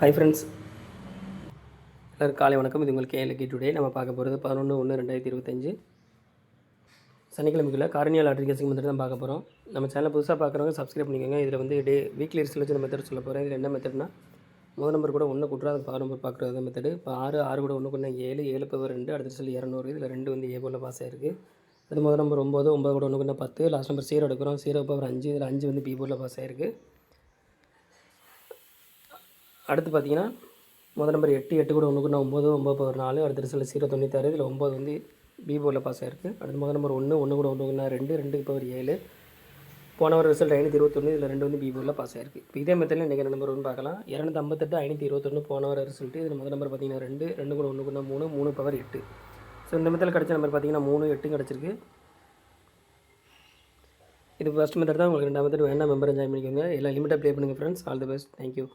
Hi friends, எல்லாரும் காலை வணக்கம். இது உங்களுக்கு கேஎல்கே டுடே. நம்ம பார்க்க போகிறது 11/1/2025 சனிக்கிழமைக்குள்ள காரணியால் லாட்ரி கேசிங் மெத்தட் தான் பார்க்க போகிறோம். நம்ம சேனலை புதுசாக பார்க்குறவங்க சப்ஸ்கிரைப் பண்ணிக்கோங்க. இதில் வந்து வீக்லி ரிசல்ட் வச்சு மெத்தட் சொல்ல போகிறேன். இதில் என்ன மெத்தட்னா, முதல் நம்பர் கூட ஒன்று கூட்டுறா, அது 10 நம்பர் பார்க்குறது மெத்தடு. இப்போ 6 கூட 1 கூட்டினா 7, 7 பவர் 2, அடுத்த ரிசல்ட் 200. இதில் 2 வந்து ஏ போல் பாஸ் ஆயிருக்கு. அது முதல் நம்பர் 9, 9 கூட 1 கூட்டினா 10, லாஸ்ட் நம்பர் 0 எடுக்கிறோம், 0 பவர் 5, இதில் 5 வந்து பி போல் பாஸ் ஆயிருக்கு. அடுத்து பார்த்தீங்கன்னா, முதல் நம்பர் 8, 8 கூட 1 கூட்டினா 9, 9 பவர் 4, அடுத்த ரிசல்ட் 096, இதில் 9 வந்து பி போர்டில் பாஸ் ஆயிருக்கு. அடுத்து முதல் நம்பர் 1, 1 கூட 1 கூட்டினா 2, 2 பவர் 7, போன ஒரு ரிசல்ட் 521, இதில் 2 வந்து பி போர்டில் பாஸ் ஆயிருக்கு. இப்போ இதே மெத்தடில் இன்றைக்கி நம்பர் ஒன்று பார்க்கலாம். 258, 521 போன ஒரு ரிசல்ட். இதில் முதல் நம்பர் பார்த்தீங்கன்னா 2, 2 கூட 1 கூட்டினா 3, 3 பவர் 8. ஸோ இந்த மெத்தடில் கிடச்ச நம்பர் பார்த்தீங்கன்னா 3, 8 கிடச்சிருக்கு. இது ஃபஸ்ட் மெத்தட் தான். உங்களுக்கு 2 மெத்தட் வேணால் மெம்பரை ஜாயின் பண்ணிக்கோங்க. எல்லாம் லிமிட்டாக ப்ளே பண்ணுங்கள் friends. All the best. Thank you.